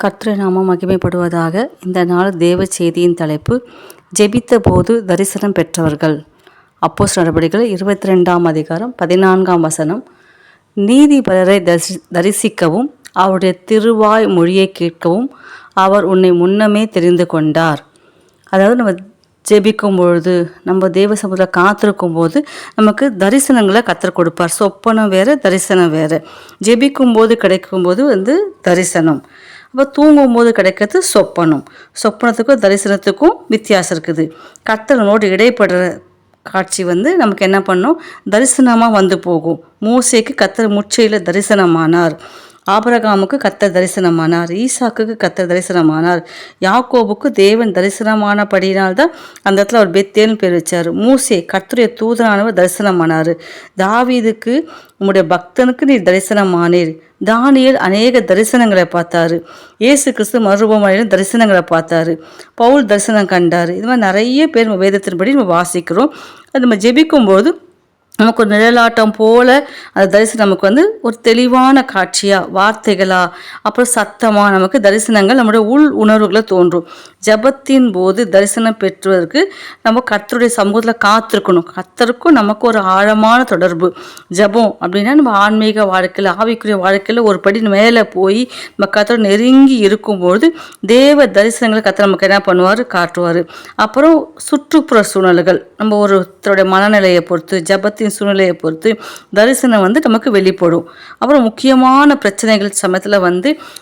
கர்த்தருடைய நாமம் மகிமைப்படுவதாக. இந்த நாள் தேவ செய்தியின் தலைப்பு, ஜெபித்த போது தரிசனம் பெற்றவர்கள். அப்போஸ்தலர் நடபடிகள் 22ஆம் அதிகாரம் 14ஆம் வசனம். நீதிபரரை தரிசிக்கவும் அவருடைய திருவாய் மொழியை கேட்கவும் அவர் உன்னை முன்னமே தெரிந்து கொண்டார். அதாவது நம்ம ஜெபிக்கும் பொழுது, நம்ம தேவ சமூகத்தில் காத்திருக்கும் போது நமக்கு தரிசனங்களை கர்த்தர் கொடுப்பார். சொப்பனம் வேறு, தரிசனம் வேறு. ஜெபிக்கும் போது கிடைக்கும்போது தரிசனம். அப்போ தூங்கும்போது கிடைக்கிறது சொப்பனம். சொப்பனத்துக்கும் தரிசனத்துக்கும் வித்தியாசம் இருக்குது. கர்த்தரோடு இடைப்படுற காட்சி நமக்கு என்ன பண்ணும், தரிசனமாக வந்து போகும். மோசேக்கு கர்த்தர் முச்சையில் தரிசனமானார். ஆபிரகாமுக்கு கர்த்தர் தரிசனமானார். ஈசாக்குக்கு கர்த்தர் தரிசனமானார். யாக்கோபுக்கு தேவன் தரிசனமானபடியினால்தான் அந்த இடத்துல அவர் பெத்தேல்னு பேர் வச்சார். மூசே கர்த்தருடைய தூதனானவர் தரிசனமானார். தாவீதுக்கு உம்முடைய பக்தனுக்கு நீர் தரிசனமானீர். தானியேல் அநேக தரிசனங்களை பார்த்தாரு. இயேசு கிறிஸ்து மறுரூபமாயிலும் தரிசனங்களை பார்த்தாரு. பவுல் தரிசனம் கண்டார். இது மாதிரி நிறைய பேர் நம்ம வேதத்தின்படி நம்ம வாசிக்கிறோம். அது நம்ம ஜெபிக்கும்போது நமக்கு ஒரு நிழலாட்டம் போல அந்த தரிசனம் நமக்கு ஒரு தெளிவான காட்சியாக, வார்த்தைகளாக, அப்புறம் சத்தமாக நமக்கு தரிசனங்கள் நம்முடைய உள் உணர்வுகளை தோன்றும். ஜபத்தின் போது தரிசனம் பெற்றுவதற்கு நம்ம கர்த்தருடைய சமூகத்தில் காத்திருக்கணும். கர்த்தருக்கும் நமக்கு ஒரு ஆழமான தொடர்பு. ஜபம் அப்படின்னா நம்ம ஆன்மீக வாழ்க்கையில், ஆவிக்குரிய வாழ்க்கையில் ஒரு படி மேலே போய் நம்ம கர்த்தர் நெருங்கி இருக்கும்போது தேவ தரிசனங்களை கர்த்தர் நமக்கு என்ன பண்ணுவார், காட்டுவார். அப்புறம் சுற்றுப்புற சூழ்நிலைகள், நம்ம ஒருத்தருடைய மனநிலையை பொறுத்து, ஜபத்தின் சூழ்நிலையை பொறுத்து தரிசனம் நமக்கு வெளிப்படும். அப்புறம் முக்கியமான பிரச்சனைகள் சமயத்தில்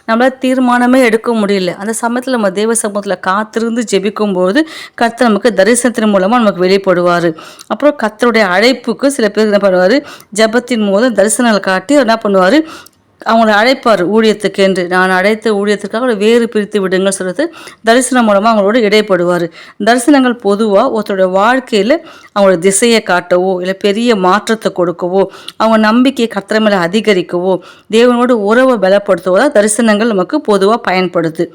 நம்மளால் தீர்மானமே எடுக்க முடியல, அந்த சமயத்தில் நம்ம தேவ சமூகத்தில் காத்திருந்து ஜெபிக்கும் போது கர்த்தர் நமக்கு தரிசனத்தின் மூலமாக நமக்கு வெளிப்படுவார். அப்புறம் கர்த்தருடைய அழைப்புக்கு சில பேர் என்ன பண்ணுவார், ஜபத்தின் மூலம் தரிசனங்களை காட்டி என்ன பண்ணுவார், அவங்கள அழைப்பார் ஊழியத்துக்கு என்று. நான் அழைத்த ஊழியத்துக்காக வேறு பிரித்து விடுங்கள் சொல்கிறது தரிசனம் மூலமாக அவங்களோட இடைப்படுவார். தரிசனங்கள் பொதுவாக ஒருத்தருடைய வாழ்க்கையில் அவங்களோட திசையை காட்டவோ, இல்லை பெரிய மாற்றத்தை கொடுக்கவோ, அவங்க நம்பிக்கையை கர்த்தர் மேலே அதிகரிக்கவோ, தேவனோட உறவை பலப்படுத்தவோ தான் தரிசனங்கள் நமக்கு பொதுவாக பயன்படுது.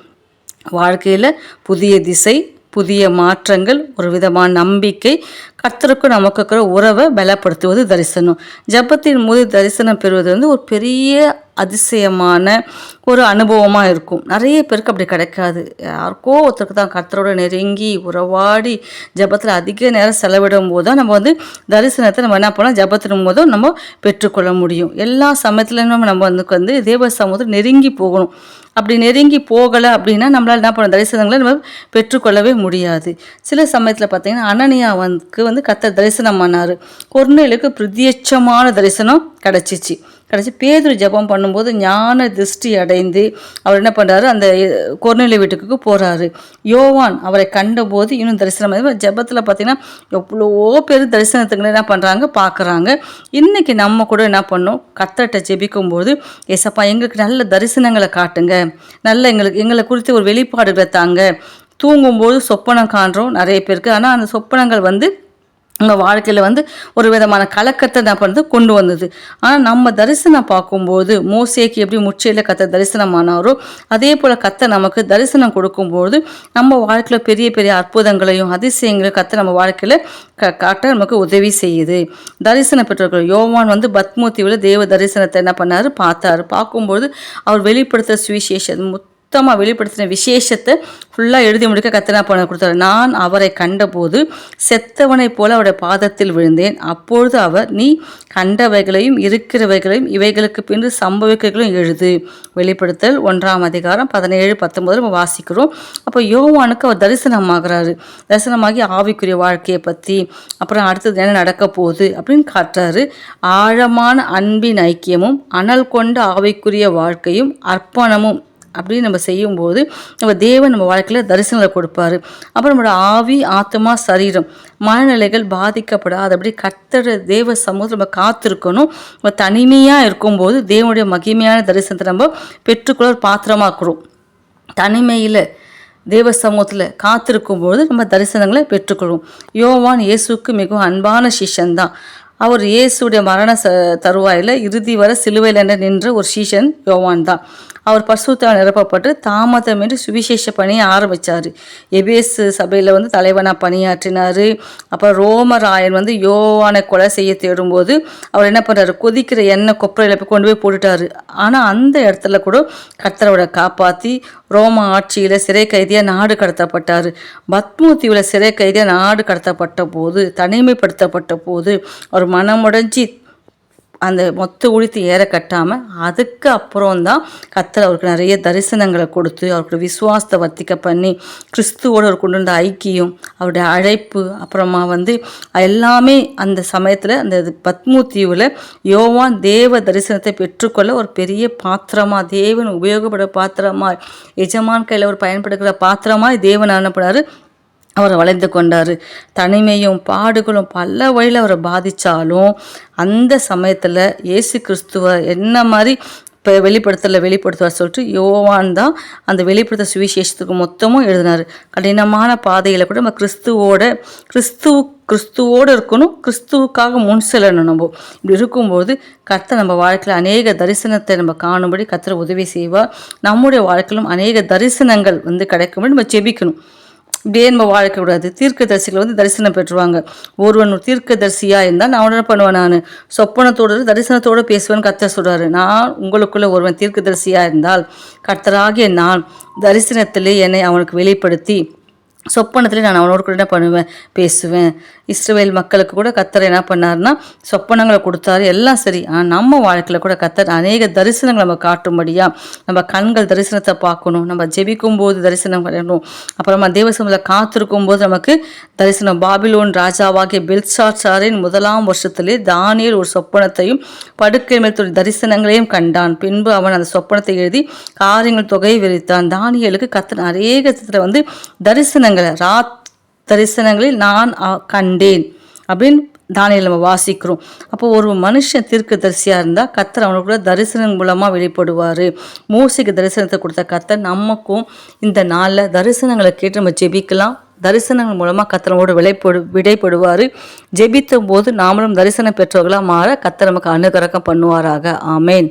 வாழ்க்கையில் புதிய திசை, புதிய மாற்றங்கள், ஒரு விதமான நம்பிக்கை, கர்த்தருக்கும் நமக்கு இருக்கிற உறவை பலப்படுத்துவது தரிசனம். ஜபத்தின் போது தரிசனம் பெறுவது ஒரு பெரிய அதிசயமான ஒரு அனுபவமாக இருக்கும். நிறைய பேருக்கு அப்படி கிடைக்காது. யாருக்கோ ஒருத்தருக்கு தான் கர்த்தரோட நெருங்கி உறவாடி ஜபத்தில் அதிக நேரம் செலவிடும் போது தான் நம்ம தரிசனத்தை நம்ம என்ன பண்ணலாம், ஜபத்தின் போதும் நம்ம பெற்றுக்கொள்ள முடியும். எல்லா சமயத்துலையும் நம்ம தேவ சமூகத்தில் நெருங்கி போகணும். அப்படி நெருங்கி போகலை அப்படின்னா நம்மளால் என்ன பண்ண தரிசனங்களை நம்ம பெற்றுக்கொள்ளவே முடியாது. சில சமயத்தில் பார்த்தீங்கன்னா அனனியாவுக்கு கர்த்தர் தரிசனம் பண்ணார். கொர்நேலியுக்கு பிரத்யட்சமான தரிசனம் கிடச்சி பேதுரு ஜெபம் பண்ணும்போது ஞான திருஷ்டி அடைந்து அவர் என்ன பண்ணுறாரு, அந்த கொர்நேலியு வீட்டுக்கு போகிறாரு. யோவான் அவரை கண்டபோது இன்னும் தரிசனம். ஜெபத்தில் பார்த்தீங்கன்னா எவ்வளோ பேர் தரிசனத்துக்கு என்ன பண்ணுறாங்க, பார்க்குறாங்க. இன்றைக்கி நம்ம கூட என்ன பண்ணோம், கர்த்தர்கிட்ட ஜெபிக்கும்போது ஏசப்பா எங்களுக்கு நல்ல தரிசனங்களை காட்டுங்க, நல்ல எங்களை குறித்து ஒரு வெளிப்பாடுகளை தாங்க. தூங்கும்போது சொப்பனம் காண்றோம் நிறைய பேருக்கு. ஆனால் அந்த சொப்பனங்கள் உங்கள் வாழ்க்கையில் ஒரு விதமான கலக்கத்தை தான் கொண்டு வந்தது. ஆனால் நம்ம தரிசனம் பார்க்கும்போது மோசேக்கு எப்படி முச்சையில் கர்த்தர் தரிசனமானாரோ அதே போல் கர்த்தர் நமக்கு தரிசனம் கொடுக்கும்போது நம்ம வாழ்க்கையில் பெரிய பெரிய அற்புதங்களையும் அதிசயங்களையும் கர்த்தர் நம்ம வாழ்க்கையில் காட்ட நமக்கு உதவி செய்யுது. தரிசனம் பெற்றவர்கள் யோவான் பத்மோ தீவில் தேவ தரிசனத்தை என்ன பண்ணார், பார்த்தார். பார்க்கும்போது அவர் வெளிப்படுத்த சுவிசேஷம் மொத்தமாக வெளிப்படுத்தின விசேஷத்தை ஃபுல்லாக எழுதி முடிக்க கர்த்தர் பண்ண கொடுத்தாரு. நான் அவரை கண்டபோது செத்தவனை போல அவருடைய பாதத்தில் விழுந்தேன். அப்பொழுது அவர், நீ கண்டவைகளையும் இருக்கிறவைகளையும் இவைகளுக்கு பின்பு சம்பவிக்கைகளையும் எழுது. வெளிப்படுத்தல் 1ஆம் அதிகாரம் 17-19 நம்ம வாசிக்கிறோம். அப்போ யோவானுக்கு அவர் தரிசனமாகிறாரு. தரிசனமாகி ஆவிக்குரிய வாழ்க்கையை பற்றி, அப்புறம் அடுத்தது என்ன நடக்க போகுது அப்படின்னு காட்டுறாரு. ஆழமான அன்பின் ஐக்கியமும் அனல் கொண்ட ஆவிக்குரிய வாழ்க்கையும் அர்ப்பணமும் அப்படின்னு நம்ம செய்யும்போது நம்ம தேவன் நம்ம வாழ்க்கையில் தரிசனங்களை கொடுப்பாரு. அப்புறம் நம்மளோட ஆவி, ஆத்மா, சரீரம், மனநிலைகள் பாதிக்கப்படாதபடி கர்த்தர் தேவ சமூகத்தில் நம்ம காத்திருக்கணும். நம்ம தனிமையாக இருக்கும்போது தேவனுடைய மகிமையான தரிசனத்தை நம்ம பெற்றுக்கொள்ள ஒரு பாத்திரமாக்குறோம். தனிமையில் தேவ சமூகத்தில் காத்திருக்கும்போது நம்ம தரிசனங்களை பெற்றுக்கொள்வோம். யோவான் இயேசுக்கு மிகவும் அன்பான சிஷ்யன்தான். அவர் இயேசுடைய மரண தருவாயில் இறுதி வரை சிலுவையில் நின்ற ஒரு சீஷன் யோவான் தான். அவர் பரிசுத்தால் நிரப்பப்பட்டு தாமதமின்றி சுவிசேஷ பணியை ஆரம்பித்தார். எபேசு சபையில் தலைவனாக பணியாற்றினார். அப்புறம் ரோமராயன் யோவானை கொலை செய்ய தேடும்போது அவர் என்ன பண்ணுறாரு, கொதிக்கிற எண்ணெய் கொப்பரையில் போய் கொண்டு போய் போட்டுட்டார். ஆனால் அந்த இடத்துல கூட கர்த்தரோட காப்பாற்றி ரோம ஆட்சியில் சிறை கைதியாக நாடு கடத்தப்பட்டார். பத்மூத்தீவில் சிறை கைதியாக நாடு கடத்தப்பட்ட போது, தனிமைப்படுத்தப்பட்ட போது அவர் மனமுடைஞ்சி அந்த மொத்த உழித்து ஏற கட்டாமல் அதுக்கு அப்புறம்தான் கர்த்தர் அவருக்கு நிறைய தரிசனங்களை கொடுத்து அவருக்கு விசுவாசத்தை வர்த்திக்க பண்ணி கிறிஸ்துவோடு அவர் கொண்டு வந்த ஐக்கியம், அவருடைய அழைப்பு, அப்புறமா எல்லாமே அந்த சமயத்தில் அந்த பத்மூத்தீவில் யோவான் தேவ தரிசனத்தை பெற்றுக்கொள்ள ஒரு பெரிய பாத்திரமாக, தேவன் உபயோகப்பட பாத்திரமாக, எஜமான் கையில் அவர் பயன்படுகிற பாத்திரமாக தேவன் அனுப்பினார். அவரை வளைந்து கொண்டார். தனிமையும் பாடுகளும் பல வழியில் அவரை பாதித்தாலும் அந்த சமயத்தில் இயேசு கிறிஸ்துவ என்ன மாதிரி இப்போ வெளிப்படுத்துவார் சொல்லிட்டு யோவான் தான் அந்த வெளிப்படுத்த சுவிசேஷத்துக்கு மொத்தமும் எழுதினார். கடினமான பாதையில் கூட நம்ம கிறிஸ்துவோடு இருக்கணும், கிறிஸ்துவுக்காக முன் செல்லணும். நம்ம இப்படி இருக்கும்போது கர்த்தர் நம்ம வாழ்க்கையில் அநேக தரிசனத்தை நம்ம காணும்படி கர்த்தர் உதவி செய்வார். நம்முடைய வாழ்க்கையிலும் அநேக தரிசனங்கள் கிடைக்கும்படி நம்ம ஜெபிக்கணும். இப்படியே நம்ம வாழக்கூடாது. தீர்க்கதரிசிகள் தரிசனம் பெற்றுவாங்க. ஒருவன் தீர்க்கதரிசியாக இருந்தால் நான் என்ன பண்ணுவேன், நான் சொப்பனத்தோடு தரிசனத்தோடு பேசுவேன்னு கர்த்தர் சொல்கிறாரு. நான் உங்களுக்குள்ள ஒருவன் தீர்க்கதரிசியாக இருந்தால் கர்த்தராகிய நான் தரிசனத்திலே என்னை அவனுக்கு வெளிப்படுத்தி சொப்பனத்தில் நான் அவனோடு கூட என்ன பண்ணுவேன், பேசுவேன். இஸ்ரவேல் மக்களுக்கு கூட கர்த்தர் என்ன பண்ணார்னா சொப்பனங்களை கொடுத்தாரு, எல்லாம் சரி. ஆனால் நம்ம வாழ்க்கையில் கூட கர்த்தர் அநேக தரிசனங்களை நம்ம காட்டும்படியாக நம்ம கண்கள் தரிசனத்தை பார்க்கணும். நம்ம ஜெபிக்கும் போது தரிசனம் பண்ணணும். அப்புறமா தேவசமத்தில் காத்திருக்கும் போது நமக்கு தரிசனம். பாபிலோன் ராஜாவாகிய பெல்ஷாத்சாரின் 1ஆம் வருஷத்திலே தானியேல் ஒரு சொப்பனத்தையும் படுக்கை மேல் தரிசனங்களையும் கண்டான். பின்பு அவன் அந்த சொப்பனத்தை எழுதி காரியங்கள் தொகையை விரித்தான். தானியேலுக்கு கர்த்தர் அநேக தரிசனங்கள் தரிசனங்களில் நான் கண்டேன் அப்படின்னு தானியேல் நம்ம வாசிக்கிறோம். அப்போ ஒரு மனுஷன் தீர்க்கதரிசியாக இருந்தால் கர்த்தர் அவனுக்கு கூட தரிசனம் மூலமாக வெளிப்படுவார். மோசேக்கு தரிசனத்தை கொடுத்த கர்த்தர் நமக்கும் இந்த நாளில் தரிசனங்களை கேட்டு நம்ம ஜெபிக்கலாம். தரிசனங்கள் மூலமாக கர்த்தரோடு விடைப்படுவார். ஜெபித்த போது நாமளும் தரிசனம் பெற்றவர்களாக மாற கர்த்தர் நமக்கு அனுகிரகம் பண்ணுவாராக. ஆமேன்.